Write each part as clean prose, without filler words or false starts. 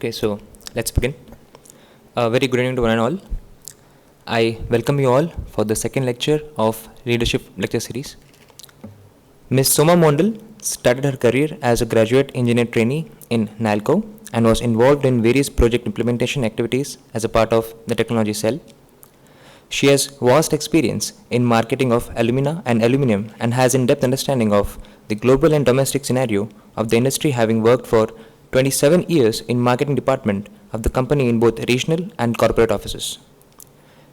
Okay, so let's begin. Very good evening to one and all. I welcome you all for the second lecture of Leadership Lecture Series. Ms. Soma Mondal started her career as a graduate engineer trainee in NALCO and was involved in various project implementation activities as a part of the technology cell. She has vast experience in marketing of alumina and aluminium and has in-depth understanding of the global and domestic scenario of the industry, having worked for 27 years in marketing department of the company in both regional and corporate offices.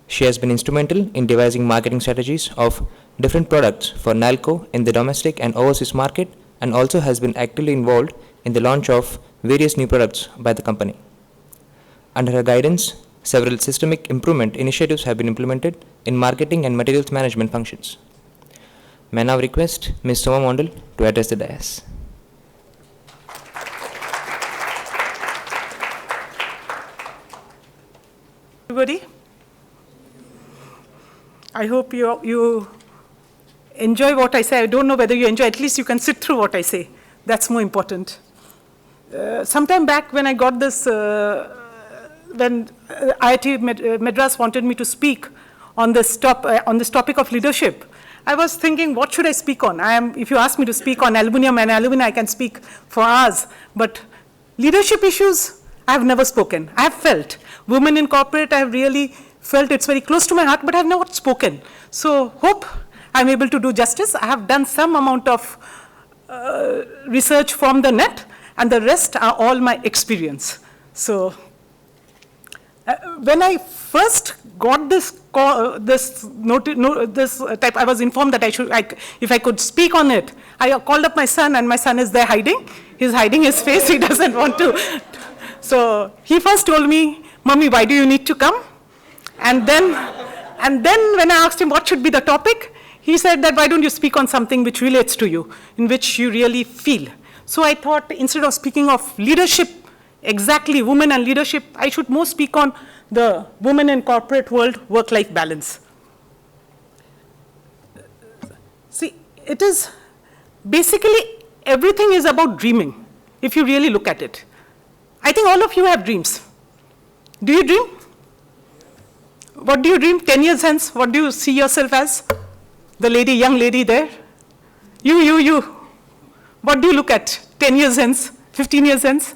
She has been instrumental in devising marketing strategies of different products for NALCO in the domestic and overseas market, and also has been actively involved in the launch of various new products by the company. Under her guidance, several systemic improvement initiatives have been implemented in marketing and materials management functions. May I now request Ms. Soma Mondal to address the dais. Everybody, I hope you enjoy what I say. I don't know whether you enjoy, at least you can sit through what I say. That's more important. Sometime back when I got this, when IIT Madras wanted me to speak on this topic of leadership, I was thinking, what should I speak on? If you ask me to speak on aluminium and alumina, I can speak for hours. But leadership issues, I have never spoken. I have felt. Women in corporate, I have really felt it's very close to my heart, but I have never spoken. So hope I'm able to do justice. I have done some amount of research from the net, and the rest are all my experience. So when I first got this type, I was informed that if I could speak on it. I called up my son, and my son is there hiding. He's hiding his face. He doesn't want to. So he first told me, "Mummy, why do you need to come?" And then when I asked him what should be the topic, he said that, "Why don't you speak on something which relates to you, in which you really feel?" So I thought, instead of speaking of leadership, exactly women and leadership, I should more speak on the women in corporate world work-life balance. See, it is basically everything is about dreaming, if you really look at it. I think all of you have dreams. Do you dream? What do you dream? 10 years hence, what do you see yourself as? The lady, young lady there? You. What do you look at 10 years hence, 15 years hence?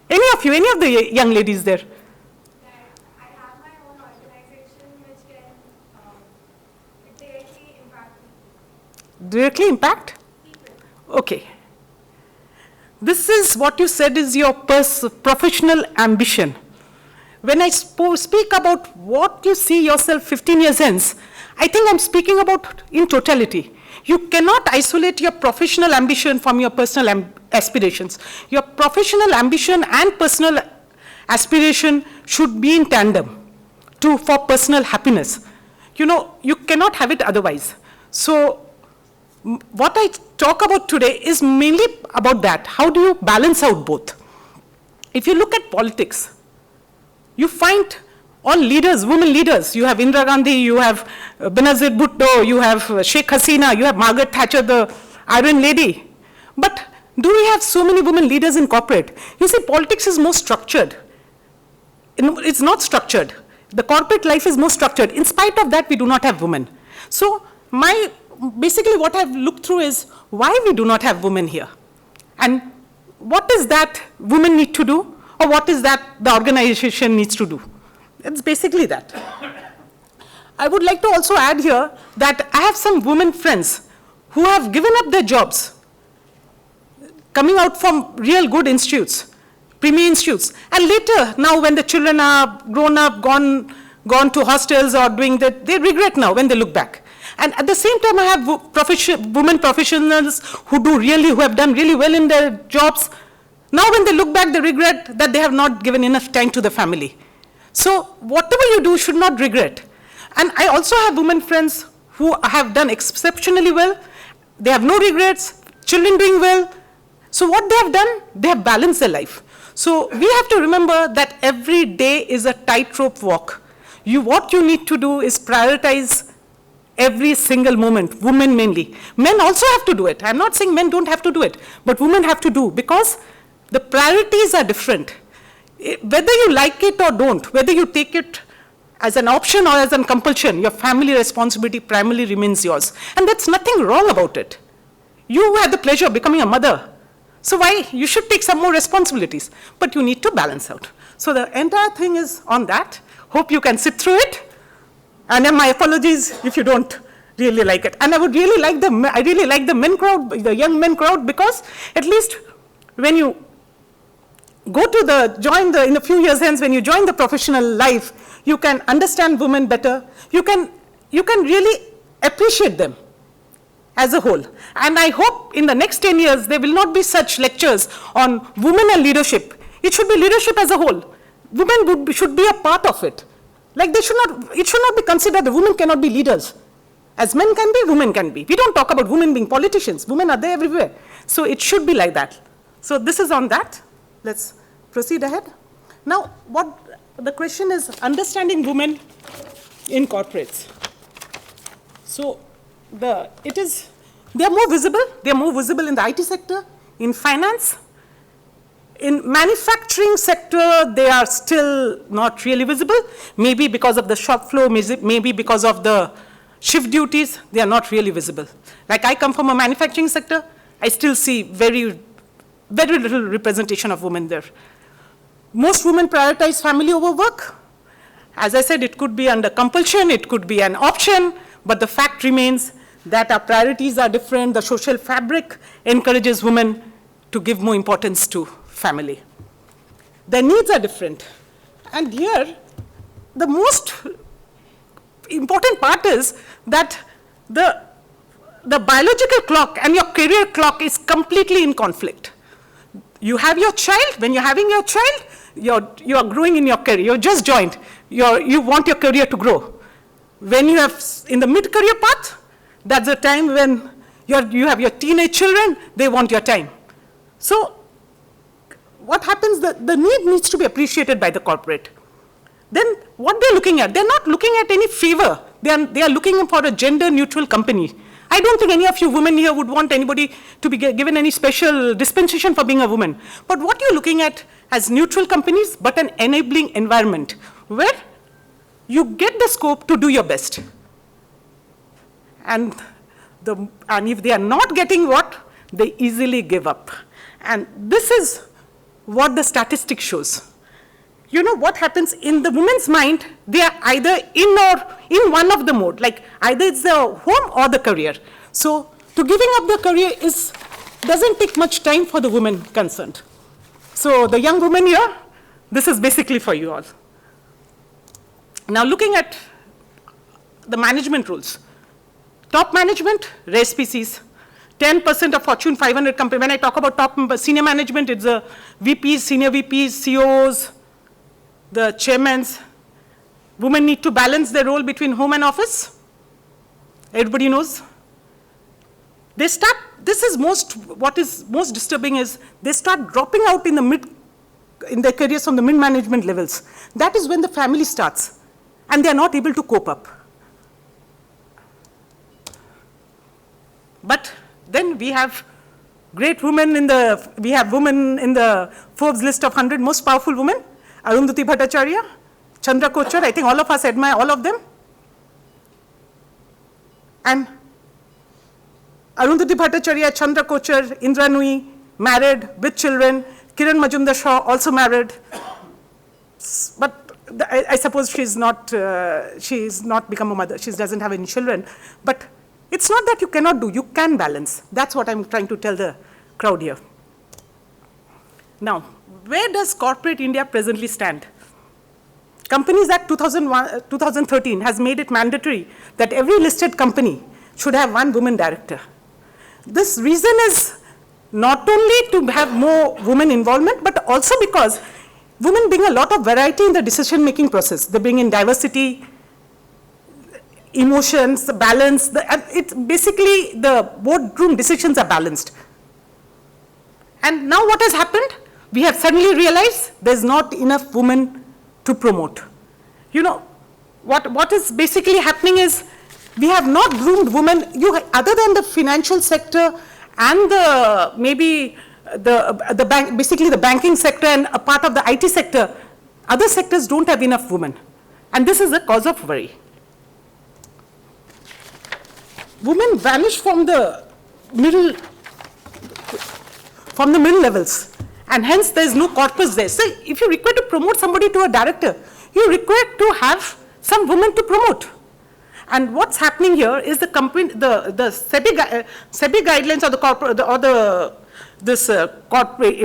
Any of you, any of the young ladies there? I have my own organization which can directly impact people. Directly impact? People. Okay. This is what you said is your professional ambition. When I speak about what you see yourself 15 years hence, I think I'm speaking about in totality. You cannot isolate your professional ambition from your personal aspirations. Your professional ambition and personal aspiration should be in tandem for personal happiness. You know, you cannot have it otherwise. So what I talk about today is mainly about that. How do you balance out both? If you look at politics, you find all leaders, women leaders. You have Indira Gandhi, you have Benazir Bhutto, you have Sheikh Hasina, you have Margaret Thatcher, the Iron Lady. But do we have so many women leaders in corporate? You see, politics is more structured. It's not structured. The corporate life is more structured. In spite of that, we do not have women. So basically what I've looked through is why we do not have women here. And what is that women need to do, or what is that the organization needs to do? It's basically that. I would like to also add here that I have some women friends who have given up their jobs, coming out from real good institutes, premier institutes, and later, now when the children are grown up, gone to hostels or doing that, they regret now when they look back. And at the same time, I have women professionals who have done really well in their jobs. Now when they look back, they regret that they have not given enough time to the family. So whatever you do should not regret. And I also have women friends who have done exceptionally well. They have no regrets, children doing well. So what they have done, they have balanced their life. So we have to remember that every day is a tightrope walk. What you need to do is prioritize every single moment, women mainly. Men also have to do it. I'm not saying men don't have to do it, but women have to do, because the priorities are different. Whether you like it or don't, whether you take it as an option or as a compulsion, your family responsibility primarily remains yours. And that's nothing wrong about it. You had the pleasure of becoming a mother. So why? You should take some more responsibilities. But you need to balance out. So the entire thing is on that. Hope you can sit through it. And then my apologies if you don't really like it. And I would really like the men crowd, the young men crowd, because at least when you go to in a few years hence, when you join the professional life, you can understand women better. You can really appreciate them as a whole. And I hope in the next 10 years, there will not be such lectures on women and leadership. It should be leadership as a whole. Women should be a part of it. Like it should not be considered that women cannot be leaders. As men can be, women can be. We don't talk about women being politicians. Women are there everywhere. So it should be like that. So this is on that. Let's proceed ahead. Now, what the question is, understanding women in corporates. So they are more visible. They are more visible in the IT sector, in finance. In manufacturing sector, they are still not really visible. Maybe because of the shop floor, maybe because of the shift duties, they are not really visible. Like I come from a manufacturing sector, I still see very little representation of women there. Most women prioritize family over work. As I said, it could be under compulsion, it could be an option, but the fact remains that our priorities are different. The social fabric encourages women to give more importance to family. Their needs are different. And here, the most important part is that the biological clock and your career clock is completely in conflict. You have your child. When you're having your child, you are growing in your career. You're just joined. You want your career to grow. When you have in the mid-career path, that's the time when you have your teenage children, they want your time. So what happens, the need needs to be appreciated by the corporate. Then what they're looking at, they're not looking at any favor. They are looking for a gender-neutral company. I don't think any of you women here would want anybody to be given any special dispensation for being a woman. But what you're looking at as neutral companies, but an enabling environment where you get the scope to do your best. And if they are not getting what, they easily give up. And this is what the statistic shows. You know what happens in the woman's mind, they are either in one of the mode, like either it's the home or the career. So to giving up the career doesn't take much time for the woman concerned. So the young woman here, this is basically for you all. Now looking at the management roles. Top management, rare species. 10% of Fortune 500 companies. When I talk about top senior management, it's the VPs, senior VPs, CEOs, the chairmans. Women need to balance their role between home and office. Everybody knows. What is most disturbing is they start dropping out in their careers from the mid-management levels. That is when the family starts, and they're not able to cope up. But then we have great women we have women in the Forbes list of 100 most powerful women. Arundhati Bhattacharya, Chandra Kochar, I think all of us admire all of them. And Arundhati Bhattacharya, Chandra Kochar, Indra Nui, married, with children. Kiran Majumdar-Shaw, also married. But I suppose she's not become a mother. She doesn't have any children. But it's not that you cannot do, you can balance. That's what I'm trying to tell the crowd here. Now, where does corporate India presently stand? Companies Act 2013 has made it mandatory that every listed company should have one woman director. This reason is not only to have more women involvement, but also because women bring a lot of variety in the decision-making process. They bring in diversity, emotions, the balance. Basically, the boardroom decisions are balanced. And now what has happened? We have suddenly realized there's not enough women to promote. You know, what is basically happening is we have not groomed women, other than the financial sector and maybe basically the banking sector and a part of the IT sector, other sectors don't have enough women. And this is a cause of worry. Women vanish from the middle levels, and hence there is no corpus there. So if you require to promote somebody to a director, you require to have some women to promote. And what's happening here is the SEBI guidelines or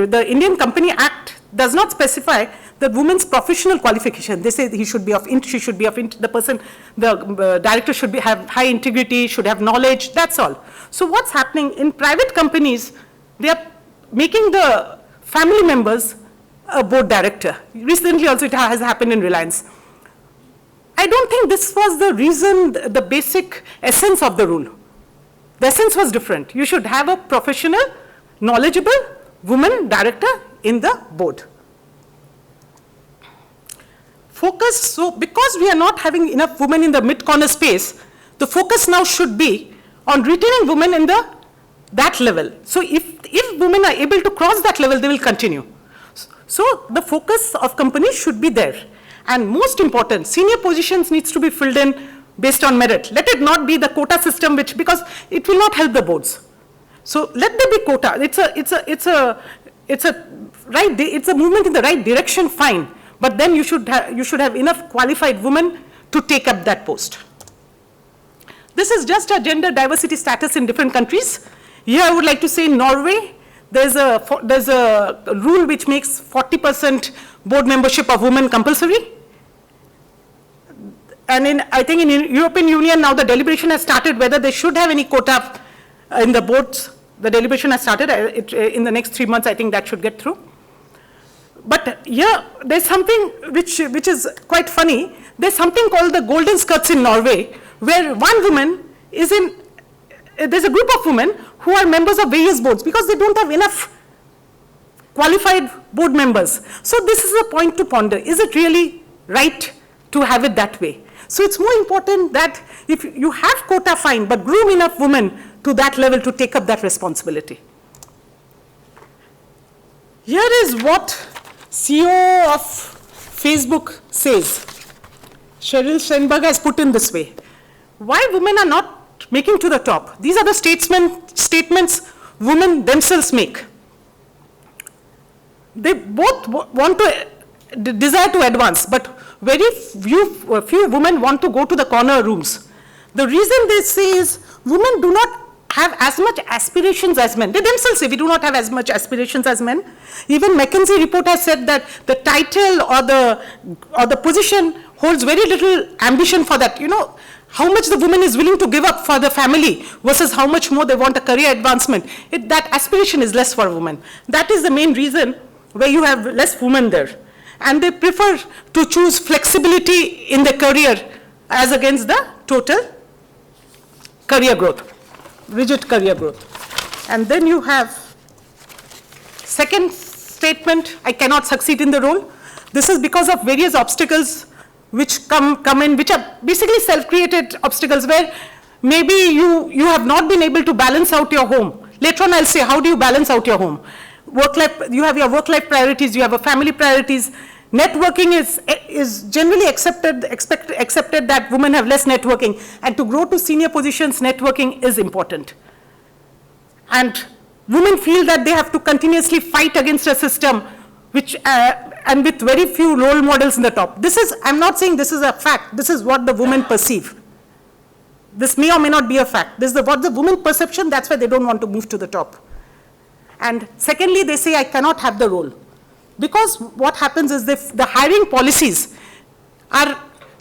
the Indian Company Act does not specify the woman's professional qualification. They say she should be of the director should have high integrity, should have knowledge, that's all. So what's happening in private companies, they are making the family members a board director. Recently also it has happened in Reliance. I don't think this was the reason, the basic essence of the rule. The essence was different. You should have a professional, knowledgeable woman director in the board. Focus, so because we are not having enough women in the mid-corner space, the focus now should be on retaining women in that level. So if women are able to cross that level, they will continue. So the focus of companies should be there. And most important, senior positions needs to be filled in based on merit. Let it not be the quota system, because it will not help the boards. So let there be quota. It's a movement in the right direction, fine. But then you should have enough qualified women to take up that post. This is just a gender diversity status in different countries. Here I would like to say in Norway, there's a rule which makes 40% board membership of women compulsory. And I think in European Union now the deliberation has started whether they should have any quota in the boards. The deliberation has started. In the next 3 months, I think that should get through. But here, there's something which is quite funny. There's something called the golden skirts in Norway, where one woman is there's a group of women who are members of various boards because they don't have enough qualified board members. So this is a point to ponder. Is it really right to have it that way? So it's more important that if you have quota, fine, but groom enough women to that level to take up that responsibility. Here is what CEO of Facebook says. Sheryl Sandberg has put in this way. Why women are not making to the top? These are the statements women themselves make. They both want to desire to advance, but very few women want to go to the corner rooms. The reason they say is women do not have as much aspirations as men. They themselves say we do not have as much aspirations as men. Even McKinsey report has said that the title or the position holds very little ambition for that. You know, how much the woman is willing to give up for the family versus how much more they want a career advancement. That aspiration is less for women. That is the main reason where you have less women there. And they prefer to choose flexibility in their career as against the total career growth, rigid career growth. And then you have second statement, I cannot succeed in the role. This is because of various obstacles which come in, which are basically self-created obstacles where maybe you have not been able to balance out your home. Later on I'll say, how do you balance out your home? Work-life, you have your work-life priorities, you have a family priorities. Networking is generally accepted that women have less networking, and to grow to senior positions, networking is important. And women feel that they have to continuously fight against a system which, and with very few role models in the top. I'm not saying this is a fact, this is what the women perceive. This may or may not be a fact. This is what the women perception, that's why they don't want to move to the top. And secondly, they say, I cannot have the role. Because what happens is the hiring policies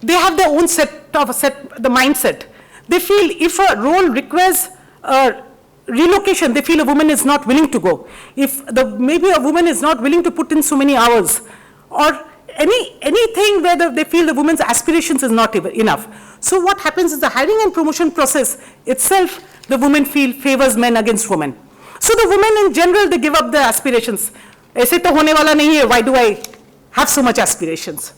they have their own the mindset. They feel if a role requires a relocation, they feel a woman is not willing to go. If maybe a woman is not willing to put in so many hours, or anything where they feel the woman's aspirations is not enough. So what happens is the hiring and promotion process itself, the women feel favors men against women. So the women in general, they give up their aspirations. Aise to hone wala nahi hai, why do I have so much aspirations?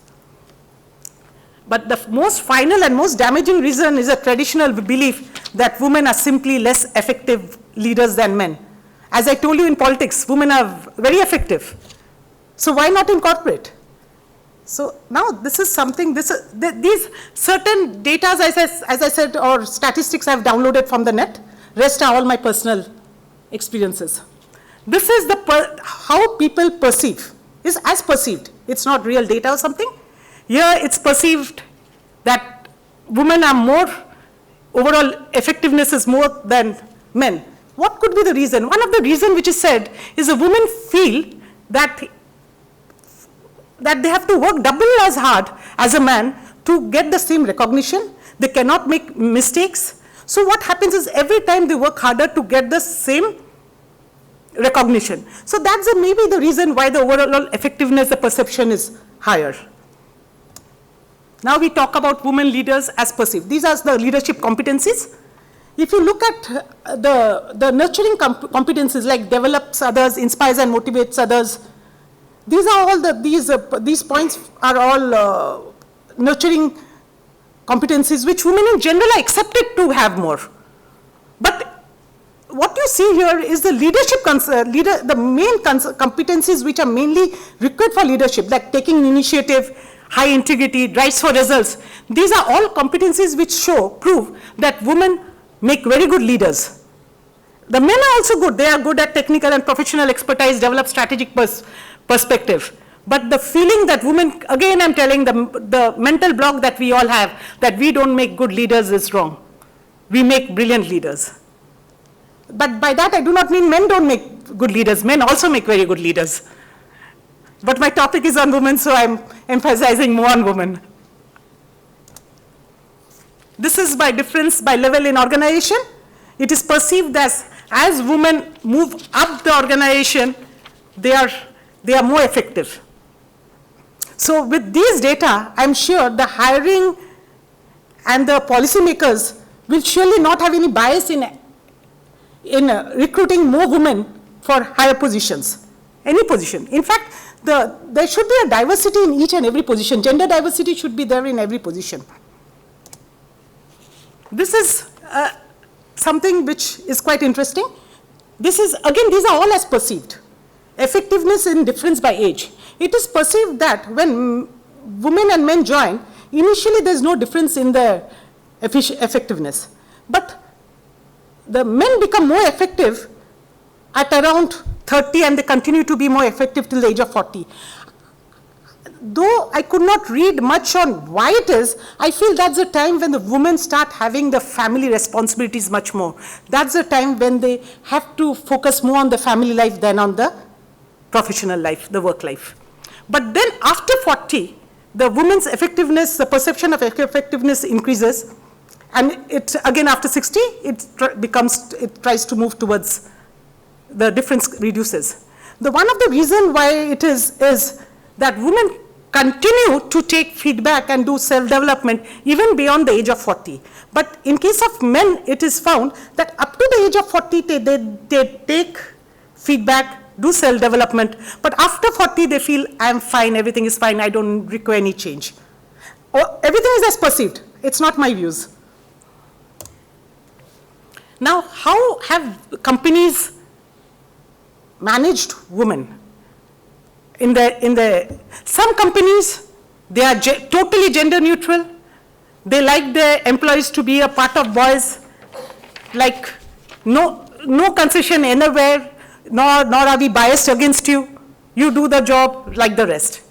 But the most final and most damaging reason is a traditional belief that women are simply less effective leaders than men. As I told you in politics, women are very effective. So why not in corporate? So now this is something, these certain data, as I said, or statistics I've downloaded from the net. Rest are all my personal experiences. This is how people perceive, is as perceived. It's not real data or something. Here it's perceived that women are more, overall effectiveness is more than men. What could be the reason? One of the reasons which is said is a woman feel that they have to work double as hard as a man to get the same recognition. They cannot make mistakes. So what happens is every time they work harder to get the same recognition. So that's maybe the reason why the overall effectiveness, the perception is higher. Now we talk about women leaders as perceived. These are the leadership competencies. If you look at the nurturing competencies like develops others, inspires and motivates others, these are all these points are all nurturing competencies which women in general are accepted to have more. But what you see here is the leadership, the main competencies which are mainly required for leadership, like taking initiative, high integrity, drives for results. These are all competencies which prove that women make very good leaders. The men are also good. They are good at technical and professional expertise, develop strategic perspective. But the feeling that women, again I'm telling the mental block that we all have, that we don't make good leaders is wrong. We make brilliant leaders. But by that I do not mean men don't make good leaders. Men also make very good leaders. But my topic is on women, so I'm emphasizing more on women. This is by difference by level in organization. It is perceived as women move up the organization, they are more effective. So with these data, I'm sure the hiring and the policymakers will surely not have any bias in recruiting more women for higher positions, any position. In fact, there should be a diversity in each and every position. Gender diversity should be there in every position. This is something which is quite interesting. This is, again, these are all as perceived. Effectiveness in difference by age. It is perceived that when women and men join, initially there's no difference in their effectiveness. But the men become more effective at around 30 and they continue to be more effective till the age of 40. Though I could not read much on why it is, I feel that's the time when the women start having the family responsibilities much more. That's the time when they have to focus more on the family life than on the professional life, the work life. But then after 40, the woman's effectiveness, the perception of effectiveness increases, and it again after 60, it tries to move towards the difference reduces. One of the reasons why it is that women continue to take feedback and do self-development even beyond the age of 40. But in case of men, it is found that up to the age of 40, they take feedback, do self-development, but after 40, they feel, I'm fine, everything is fine, I don't require any change. Or everything is as perceived. It's not my views. Now, how have companies managed women? Some companies, they are totally gender neutral. They like their employees to be a part of boys, like no concession anywhere, nor are we biased against you. You do the job like the rest.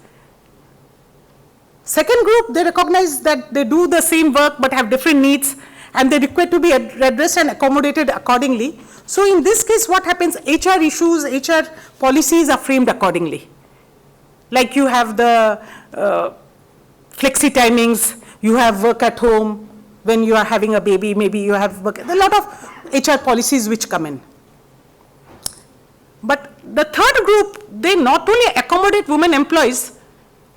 Second group, they recognize that they do the same work but have different needs, and they require to be addressed and accommodated accordingly. So in this case, what happens? HR issues, HR policies are framed accordingly. Like you have the flexi timings, you have work at home, when you are having a baby, maybe you have work, a lot of HR policies which come in. But the third group, they not only accommodate women employees,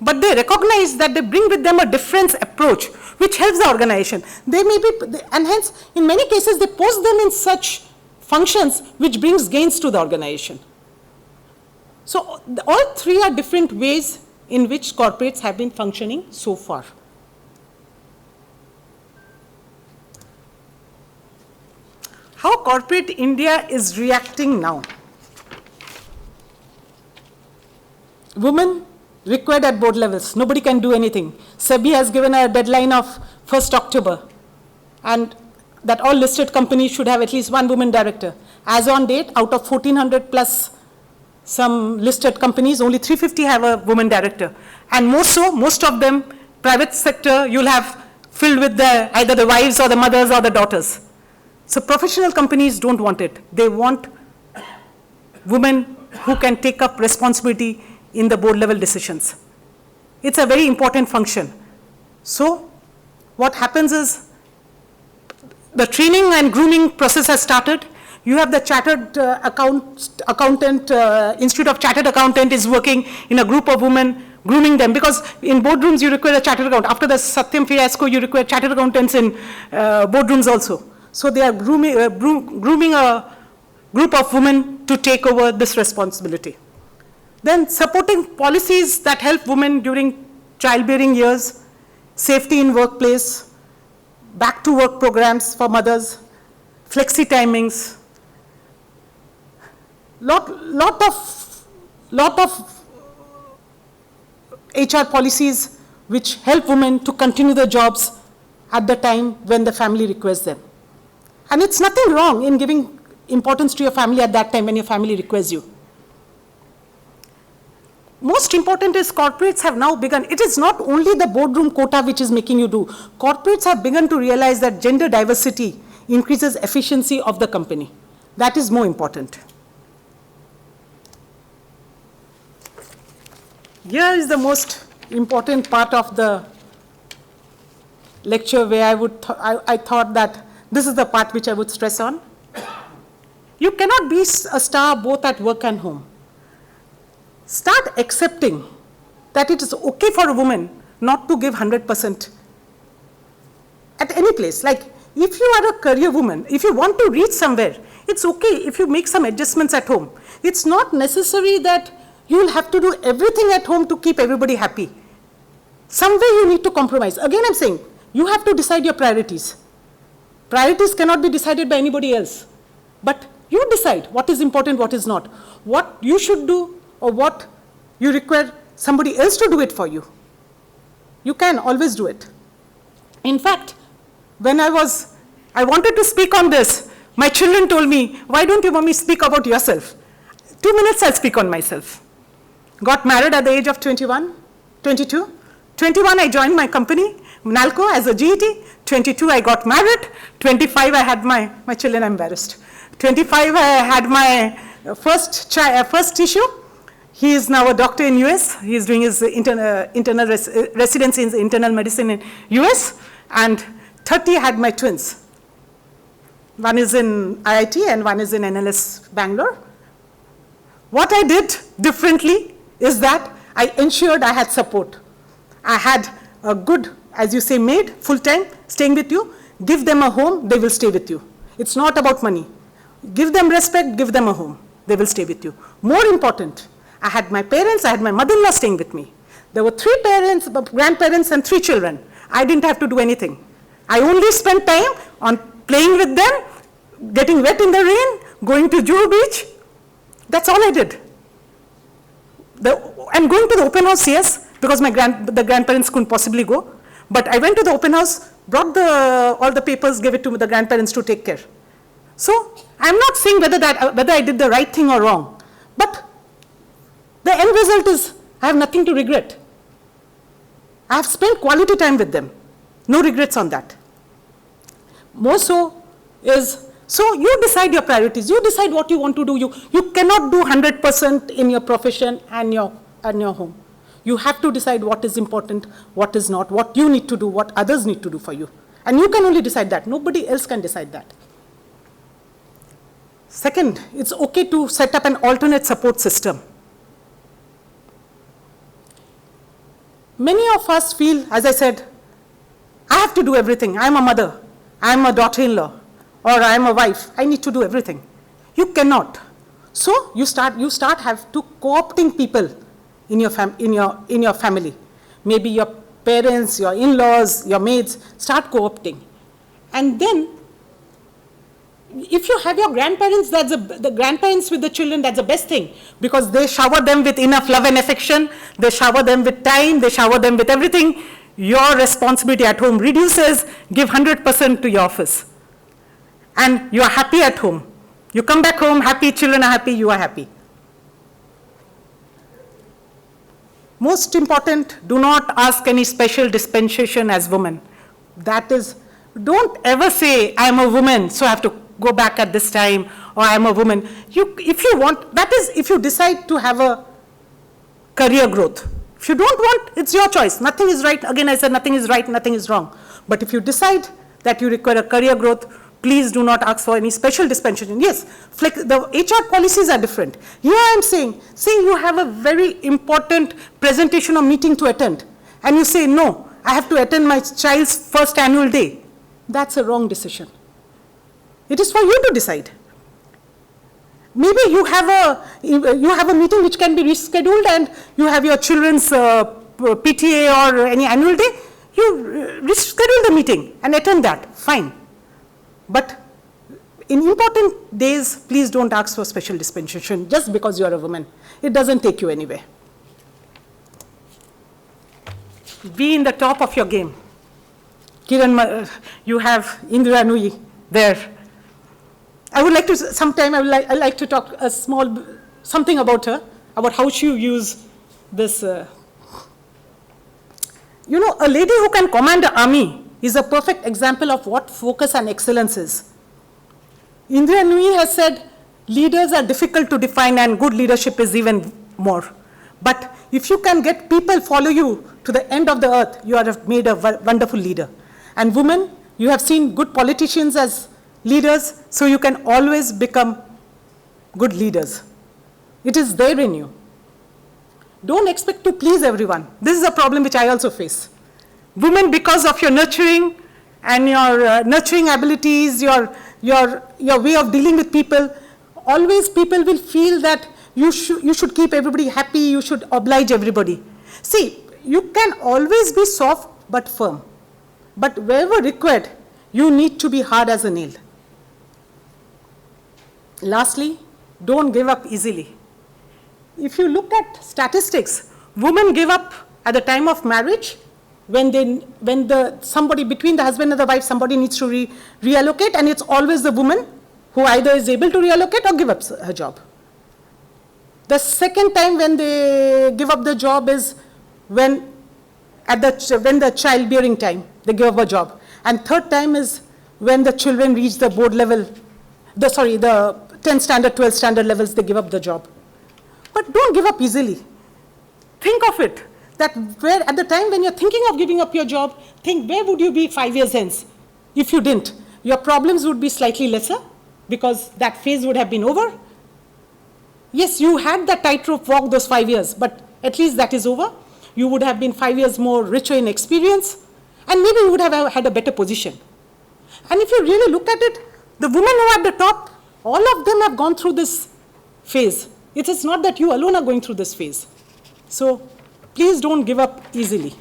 but they recognize that they bring with them a different approach, which helps the organization. They may be, and hence, in many cases, they post them in such functions which brings gains to the organization. So all three are different ways in which corporates have been functioning so far. How corporate India is reacting now. Women required at board levels. Nobody can do anything. SEBI has given a deadline of 1st October, and that all listed companies should have at least one woman director. As on date, out of 1,400 plus some listed companies, only 350 have a woman director. And more so, most of them, private sector, you'll have filled with either the wives or the mothers or the daughters. So professional companies don't want it. They want women who can take up responsibility in the board level decisions. It's a very important function. So what happens is the training and grooming process has started. You have the Chartered Accountant, Institute of Chartered Accountant is working in a group of women, grooming them, because in boardrooms you require a chartered accountant. After the Satyam fiasco, you require chartered accountants in boardrooms also. So they are grooming a group of women to take over this responsibility. Then supporting policies that help women during childbearing years, safety in workplace, back to work programs for mothers, flexi timings, lot of HR policies which help women to continue their jobs at the time when the family requests them. And it's nothing wrong in giving importance to your family at that time when your family requests you. Most important is corporates have now begun. It is not only the boardroom quota which is making you do. Corporates have begun to realize that gender diversity increases efficiency of the company. That is more important. Here is the most important part of the lecture where I thought that this is the part which I would stress on. You cannot be a star both at work and home. Start accepting that it is okay for a woman not to give 100% at any place. Like if you are a career woman, if you want to reach somewhere, it's okay if you make some adjustments at home. It's not necessary that you will have to do everything at home to keep everybody happy. Somewhere you need to compromise. Again, I'm saying, you have to decide your priorities. Priorities cannot be decided by anybody else. But you decide what is important, what is not. What you should do or what you require somebody else to do it for you. You can always do it. In fact, when I wanted to speak on this, my children told me, why don't you, mommy, speak about yourself? 2 minutes I'll speak on myself. Got married at the age of 21, 22. 21 I joined my company, NALCO, as a GET. 22 I got married. 25 I had my children, I'm embarrassed. 25 I had my first issue. He is now a doctor in US. He is doing his internal residency in internal medicine in US. And 30 I had my twins. One is in IIT and one is in NLS Bangalore. What I did differently is that I ensured I had support. I had a good, as you say, maid, full-time, staying with you. Give them a home, they will stay with you. It's not about money. Give them respect, give them a home. They will stay with you. More important, I had my parents, I had my mother-in-law staying with me. There were 3 parents, grandparents, and 3 children. I didn't have to do anything. I only spent time on playing with them, getting wet in the rain, going to Juhu Beach. That's all I did. I'm going to the open house, yes, because the grandparents couldn't possibly go. But I went to the open house, brought all the papers, gave it to the grandparents to take care. So I'm not saying whether I did the right thing or wrong, but the end result is I have nothing to regret. I have spent quality time with them. No regrets on that. More so is, so you decide your priorities. You decide what you want to do. You cannot do 100% in your profession and your home. You have to decide what is important, what is not, what you need to do, what others need to do for you. And you can only decide that. Nobody else can decide that. Second, it's okay to set up an alternate support system. Many of us feel, as I said, I have to do everything. I'm a mother, I'm a daughter-in-law, or I'm a wife. I need to do everything. You cannot. So you start have to co-opting people in your family. Maybe your parents, your in-laws, your maids, start co-opting. And then if you have your grandparents, the grandparents with the children, that's the best thing, because they shower them with enough love and affection, they shower them with time, they shower them with everything. Your responsibility at home reduces, give 100% to your office. And you are happy at home. You come back home happy, children are happy, you are happy. Most important, do not ask any special dispensation as women. That is, don't ever say, I am a woman, so I have to go back at this time, or I am a woman. If you want, that is if you decide to have a career growth. If you don't want, it's your choice. Nothing is right. Again, I said nothing is right, nothing is wrong. But if you decide that you require a career growth, please do not ask for any special dispensation. Yes, the HR policies are different. Here I am saying, say you have a very important presentation or meeting to attend, and you say, no, I have to attend my child's first annual day. That's a wrong decision. It is for you to decide. Maybe you have a meeting which can be rescheduled, and you have your children's PTA or any annual day. You reschedule the meeting and attend that. Fine. But in important days, please don't ask for special dispensation just because you are a woman. It doesn't take you anywhere. Be in the top of your game. Kiran, you have Indra Nui there. I would like to, sometime I like to talk something about her, about how she use this. A lady who can command an army is a perfect example of what focus and excellence is. Indra Nui has said, leaders are difficult to define and good leadership is even more. But if you can get people follow you to the end of the earth, you have made a wonderful leader. And women, you have seen good politicians as leaders, so you can always become good leaders. It is there in you. Don't expect to please everyone. This is a problem which I also face. Women, because of your nurturing and your nurturing abilities, your way of dealing with people, always people will feel that you should keep everybody happy, you should oblige everybody. See, you can always be soft but firm. But wherever required, you need to be hard as a nail. Lastly, don't give up easily. If you look at statistics, women give up at the time of marriage when somebody between the husband and the wife, somebody needs to reallocate, and it's always the woman who either is able to reallocate or give up her job. The second time when they give up the job is when the childbearing time, they give up a job. And third time is when the children reach the board level, the 10th standard, 12th standard levels, they give up the job. But don't give up easily. Think of it, that where at the time when you're thinking of giving up your job, think where would you be 5 years hence if you didn't? Your problems would be slightly lesser because that phase would have been over. Yes, you had that tightrope walk those 5 years, but at least that is over. You would have been 5 years more richer in experience, and maybe you would have had a better position. And if you really look at it, the women who are at the top, all of them have gone through this phase. It is not that you alone are going through this phase. So please don't give up easily.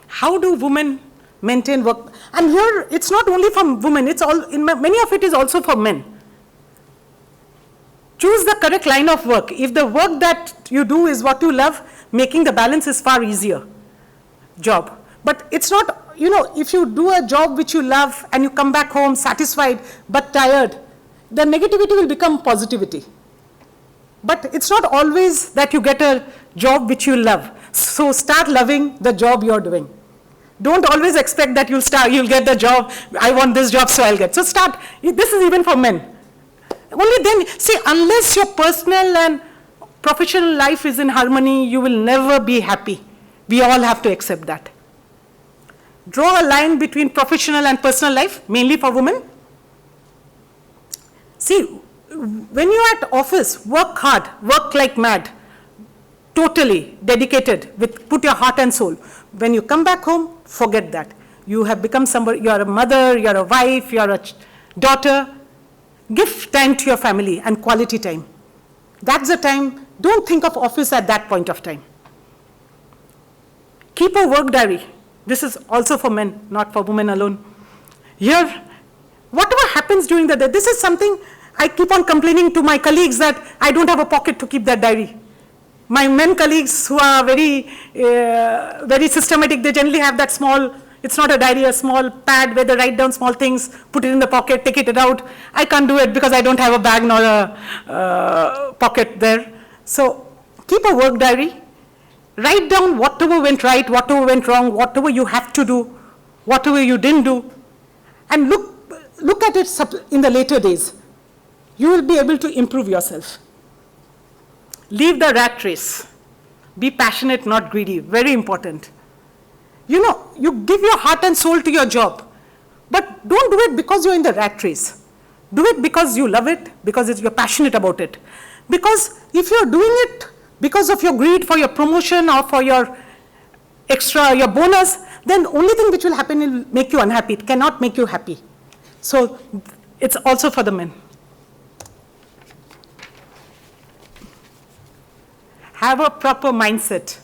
How do women maintain work? And here it's not only for women, it's all many of it is also for men. Choose the correct line of work. If the work that you do is what you love, making the balance is far easier job. But it's not, if you do a job which you love and you come back home satisfied but tired, the negativity will become positivity. But it's not always that you get a job which you love. So start loving the job you're doing. Don't always expect that you'll get the job, I want this job so I'll get. So start, this is even for men. Only then, see, unless your personal and professional life is in harmony, you will never be happy. We all have to accept that. Draw a line between professional and personal life, mainly for women. See, when you're at office, work hard, work like mad, totally dedicated, put your heart and soul. When you come back home, forget that. You have become somebody, you're a mother, you're a wife, you're a daughter. Give time to your family and quality time. That's the time. Don't think of office at that point of time. Keep a work diary. This is also for men, not for women alone. Here, whatever happens during the day, this is something I keep on complaining to my colleagues that I don't have a pocket to keep that diary. My men colleagues who are very systematic, they generally have that small, it's not a diary, a small pad where they write down small things, put it in the pocket, take it out. I can't do it because I don't have a bag nor a pocket there. So keep a work diary. Write down whatever went right, whatever went wrong, whatever you have to do, whatever you didn't do, and look at it in the later days. You will be able to improve yourself. Leave the rat race. Be passionate, not greedy. Very important. You know, you give your heart and soul to your job, but don't do it because you're in the rat race. Do it because you love it, because you're passionate about it. Because if you're doing it because of your greed for your promotion or for your extra, your bonus, then the only thing which will happen will make you unhappy. It cannot make you happy. So it's also for the men. Have a proper mindset.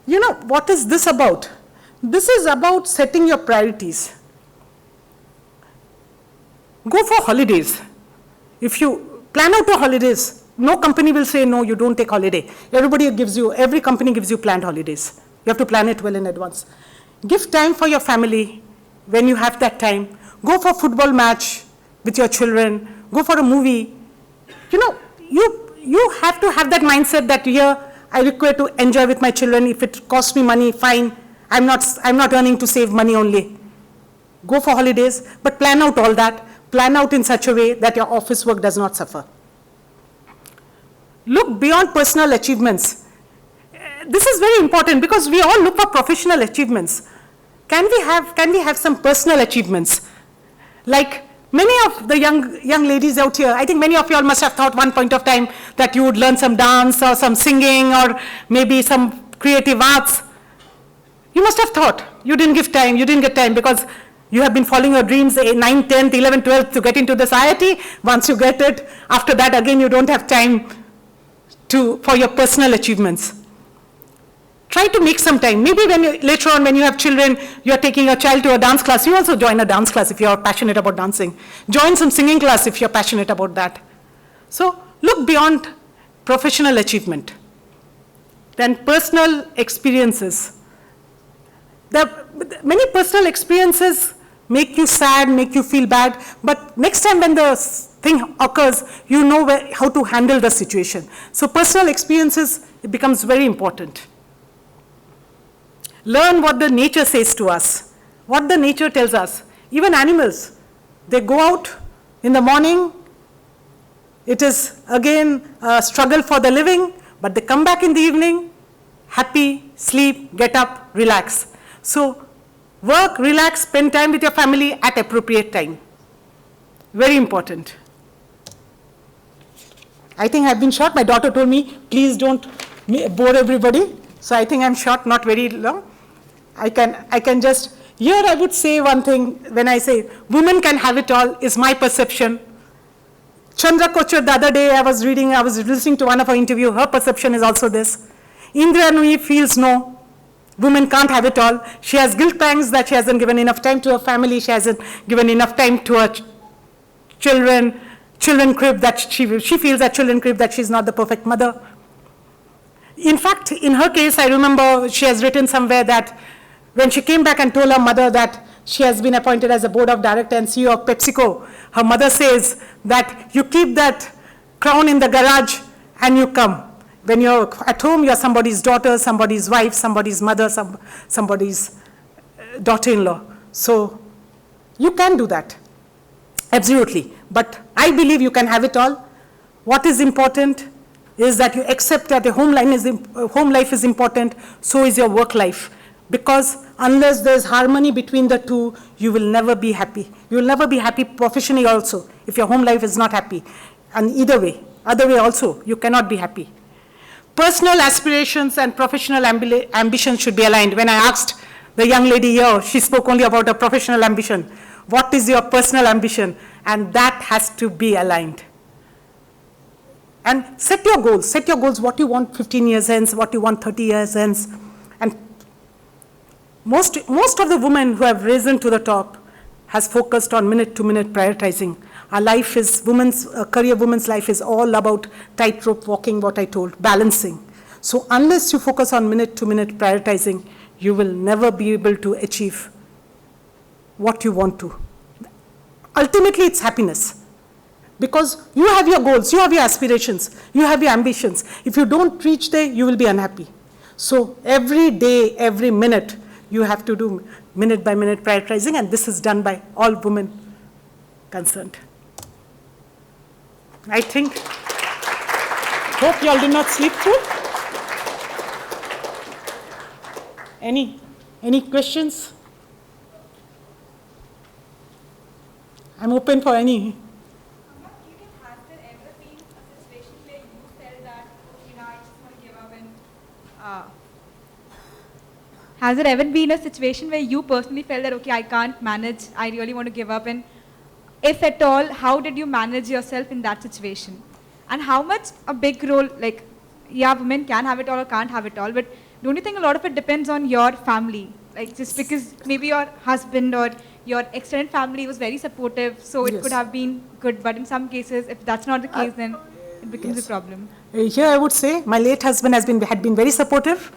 You know, what is this about? This is about setting your priorities. Go for holidays. If you plan out your holidays, no company will say, no, you don't take holiday. Every company gives you planned holidays. You have to plan it well in advance. Give time for your family when you have that time. Go for a football match with your children. Go for a movie. You know, you have to have that mindset that here I require to enjoy with my children. If it costs me money, fine. I'm not earning to save money only. Go for holidays, but plan out all that. Plan out in such a way that your office work does not suffer. Look beyond personal achievements. This is very important because we all look for professional achievements. Can we have some personal achievements? Like many of the young ladies out here, I think many of you all must have thought one point of time that you would learn some dance or some singing or maybe some creative arts. You must have thought. You didn't get time because you have been following your dreams 9th, 10th, 11th, 12th to get into this IIT. Once you get it, after that again you don't have time for your personal achievements. Try to make some time. Maybe later on when you have children, you're taking a child to a dance class, you also join a dance class if you're passionate about dancing. Join some singing class if you're passionate about that. So look beyond professional achievement. Then personal experiences. Many personal experiences make you sad, make you feel bad, but next time when the thing occurs, you know how to handle the situation. So personal experiences, it becomes very important. Learn what the nature says to us, what the nature tells us. Even animals, they go out in the morning, it is again a struggle for the living, but they come back in the evening, happy, sleep, get up, relax. So work, relax, spend time with your family at appropriate time. Very important. I think I've been short. My daughter told me, please don't bore everybody. So I think I'm short, not very long. I can just, here I would say one thing when I say women can have it all is my perception. Chandra Kochar, the other day I was listening to one of her interview, her perception is also this. Indra Nui feels no, women can't have it all. She has guilt pangs that she hasn't given enough time to her family, she hasn't given enough time to her children crib, that she feels at children crib that she's not the perfect mother. In fact, in her case, I remember she has written somewhere that when she came back and told her mother that she has been appointed as a board of director and CEO of PepsiCo, her mother says that you keep that crown in the garage and you come. When you're at home, you're somebody's daughter, somebody's wife, somebody's mother, somebody's daughter-in-law. So you can do that, absolutely. But I believe you can have it all. What is important is that you accept that the home life is important, so is your work life. Because unless there's harmony between the two, you will never be happy. You will never be happy professionally also, if your home life is not happy. And other way also, you cannot be happy. Personal aspirations and professional ambitions should be aligned. When I asked the young lady here, she spoke only about her professional ambition. What is your personal ambition? And that has to be aligned. And set your goals, what you want 15 years hence, what you want 30 years hence. And most of the women who have risen to the top has focused on minute-to-minute prioritizing. Our life is, career woman's life is all about tightrope walking, what I told, balancing. So unless you focus on minute-to-minute prioritizing, you will never be able to achieve what you want to. Ultimately, it's happiness. Because you have your goals, you have your aspirations, you have your ambitions. If you don't reach there, you will be unhappy. So every day, every minute, you have to do minute-by-minute prioritizing, and this is done by all women concerned. I think, hope you all did not sleep through. Any questions? I'm open for any. Has there ever been a situation where you felt that, okay, now I just want to give up and... Has there ever been a situation where you personally felt that, okay, I can't manage, I really want to give up, and if at all, how did you manage yourself in that situation? And how much a big role, like, yeah, women can have it all or can't have it all, but don't you think a lot of it depends on your family? Like, just because maybe your husband or your extended family was very supportive, so it Yes. could have been good, but in some cases, if that's not the case, then it becomes Yes. a problem. Here I would say my late husband had been very supportive.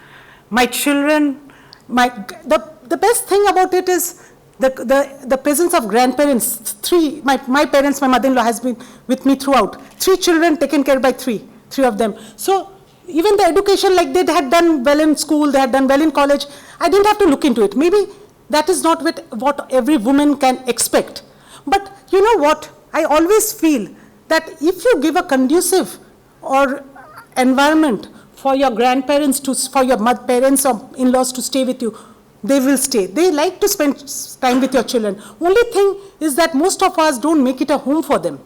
My children, the best thing about it is the presence of grandparents. My parents, my mother-in-law has been with me throughout. 3 children taken care by three of them. So even the education, like they had done well in school, they had done well in college, I didn't have to look into it. Maybe that is not what every woman can expect. But you know what? I always feel that if you give a conducive or environment for your grandparents, for your parents or in-laws to stay with you, they will stay. They like to spend time with your children. Only thing is that most of us don't make it a home for them.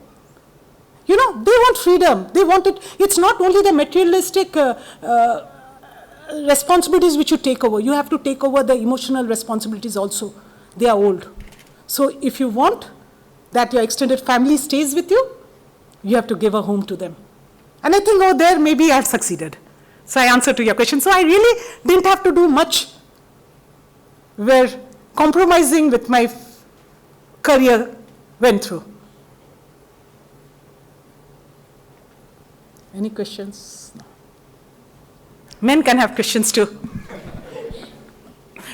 You know, they want freedom. They want it. It's not only the materialistic responsibilities which you take over. You have to take over the emotional responsibilities also. They are old. So if you want that your extended family stays with you, you have to give a home to them. And I think, oh, there maybe I've succeeded. So I answered to your question. So I really didn't have to do much where compromising with my career went through. Any questions? No. Men can have questions too.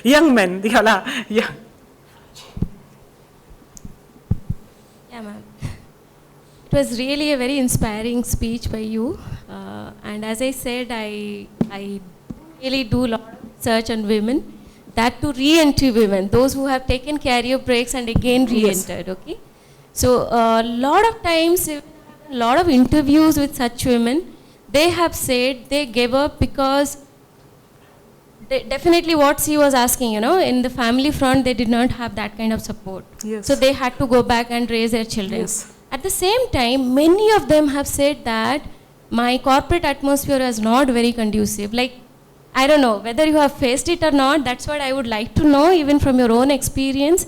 Young men, yeah. Yeah, ma'am. It was really a very inspiring speech by you. And as I said, I really do a lot of research on women, that to re-entry women, those who have taken career breaks and again re-entered, yes. Okay? So a lot of times, a lot of interviews with such women, they have said they gave up because definitely what she was asking, you know, in the family front, they did not have that kind of support. Yes. So they had to go back and raise their children. Yes. At the same time, many of them have said that my corporate atmosphere is not very conducive. Like, I don't know whether you have faced it or not. That's what I would like to know, even from your own experience.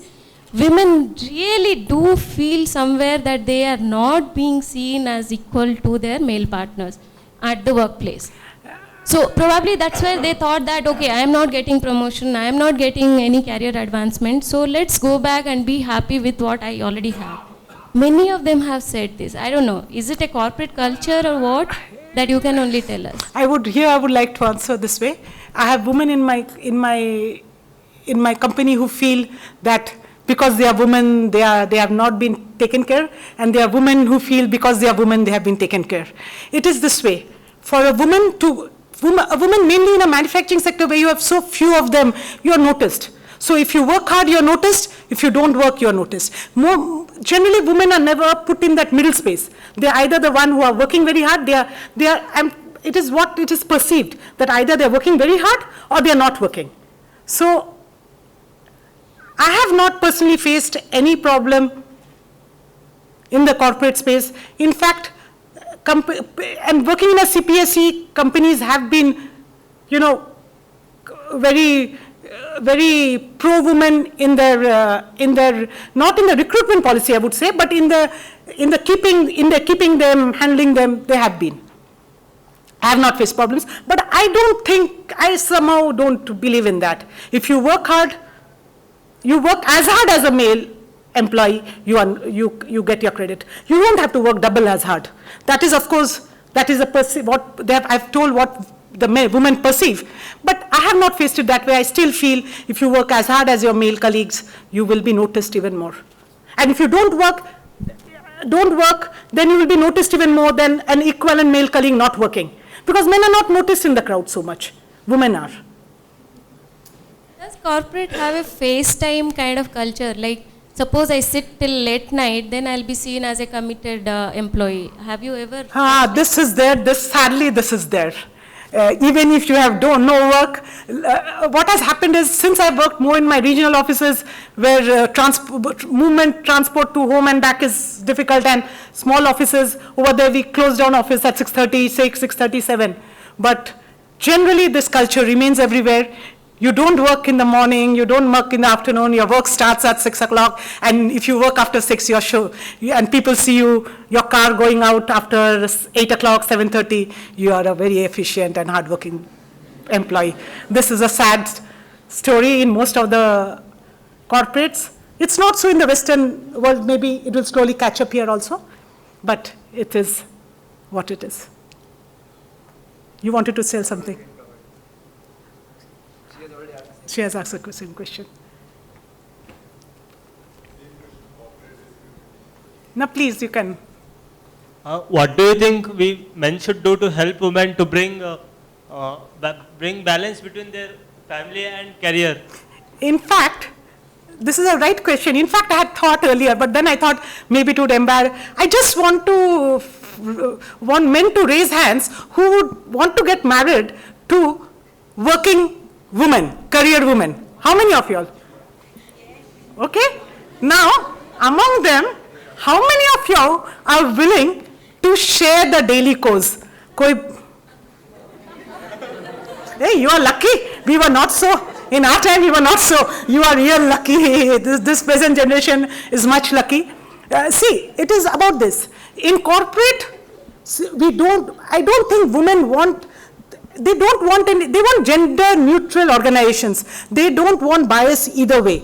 Women really do feel somewhere that they are not being seen as equal to their male partners at the workplace. So probably that's where they thought that, okay, I am not getting promotion, I am not getting any career advancement, so let's go back and be happy with what I already have. Many of them have said this. I don't know, is it a corporate culture or what? That you can only tell us. I would like to answer this way. I have women in my company who feel that because they are women, they have not been taken care, and there are women who feel because they are women, they have been taken care. It is this way. For a woman mainly in a manufacturing sector where you have so few of them, you are noticed. So if you work hard, you're noticed. If you don't work, you're noticed. Generally, women are never put in that middle space. They're either the one who are working very hard, it is what it is perceived, that either they're working very hard or they're not working. So I have not personally faced any problem in the corporate space. In fact, and working in a CPSE, companies have been, you know, very pro-women in their, not in the recruitment policy, I would say, but in the keeping them, handling them, they have been. I have not faced problems, but I somehow don't believe in that. If you work hard, you work as hard as a male, employee, you get your credit. You don't have to work double as hard. That is, of course, that is I've told what the women perceive. But I have not faced it that way. I still feel if you work as hard as your male colleagues, you will be noticed even more. And if you don't work, then you will be noticed even more than an equivalent male colleague not working. Because men are not noticed in the crowd so much. Women are. Does corporate have a FaceTime kind of culture? Like, suppose I sit till late night, then I'll be seen as a committed employee. Have you ever? This is there. Sadly, this is there. Even if you have no work, what has happened is, since I've worked more in my regional offices where transport to home and back is difficult, and small offices, over there we close down office at 6:36, 6:37. But generally this culture remains everywhere. You don't work in the morning, you don't work in the afternoon, your work starts at 6 o'clock, and if you work after 6, you're sure, and people see your car going out after 8 o'clock, 7:30, you are a very efficient and hardworking employee. This is a sad story in most of the corporates. It's not so in the Western world. Maybe it will slowly catch up here also, but it is what it is. You wanted to say something? She has asked the same question. Now, please, you can. What do you think men should do to help women to bring balance between their family and career? In fact, this is a right question. In fact, I had thought earlier, but then I thought maybe it would embarrass. I just want men to raise hands who would want to get married to working women, career women. How many of you all? Okay. Now, among them, how many of you are willing to share the daily course? Hey, you are lucky. We were not so. In our time, we were not so. You are real lucky. This present generation is much lucky. See, it is about this. In corporate, I don't think women want. They don't want any, they want gender neutral organizations. They don't want bias either way.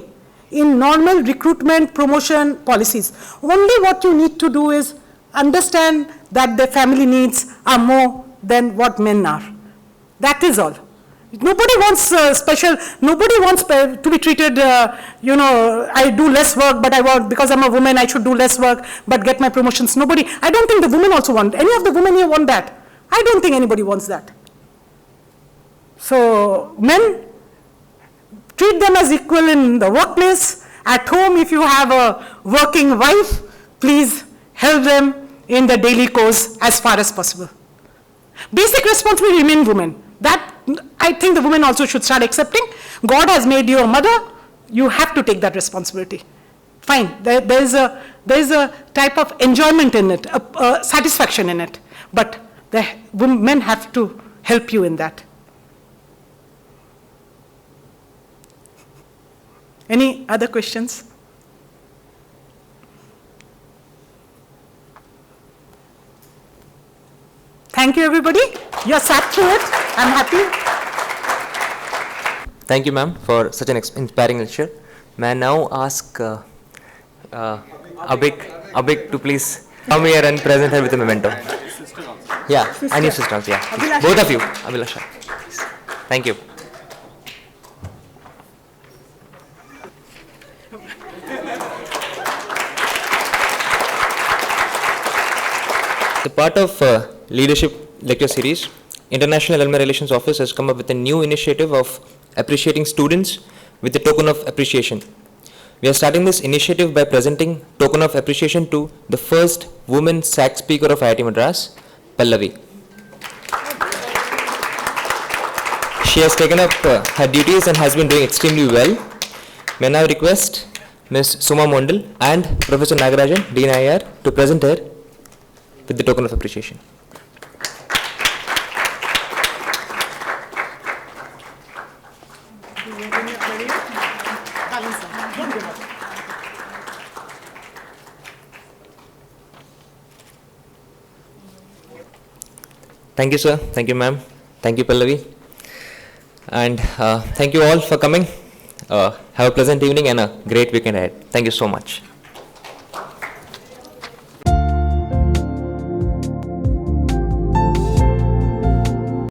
In normal recruitment, promotion policies, only what you need to do is understand that the family needs are more than what men are. That is all. Nobody wants nobody wants to be treated, I do less work, but because I'm a woman, I should do less work, but get my promotions. I don't think the women also want, any of the women here want that. I don't think anybody wants that. So, men, treat them as equal in the workplace. At home, if you have a working wife, please help them in the daily course as far as possible. Basic responsibility remain women. That, I think the women also should start accepting. God has made you a mother, you have to take that responsibility. Fine, there is a type of enjoyment in it, satisfaction in it. But the men have to help you in that. Any other questions? Thank you, everybody. You're sat through it. I'm happy. Thank you, ma'am, for such an inspiring lecture. May I now ask Abik to please come here and present her with a memento. Yeah, and your sister also, yeah. Abhilasha. Both of you, Abhilasha. Thank you. As a part of leadership lecture series, International Alumni Relations Office has come up with a new initiative of appreciating students with a token of appreciation. We are starting this initiative by presenting token of appreciation to the first woman SAC speaker of IIT Madras, Pallavi. She has taken up her duties and has been doing extremely well. May I now request Ms. Soma Mondal and Professor Nagarajan, Dean IAR, to present her with the token of appreciation. Thank you, sir. Thank you, ma'am. Thank you, Pallavi. And thank you all for coming. Have a pleasant evening and a great weekend ahead. Thank you so much.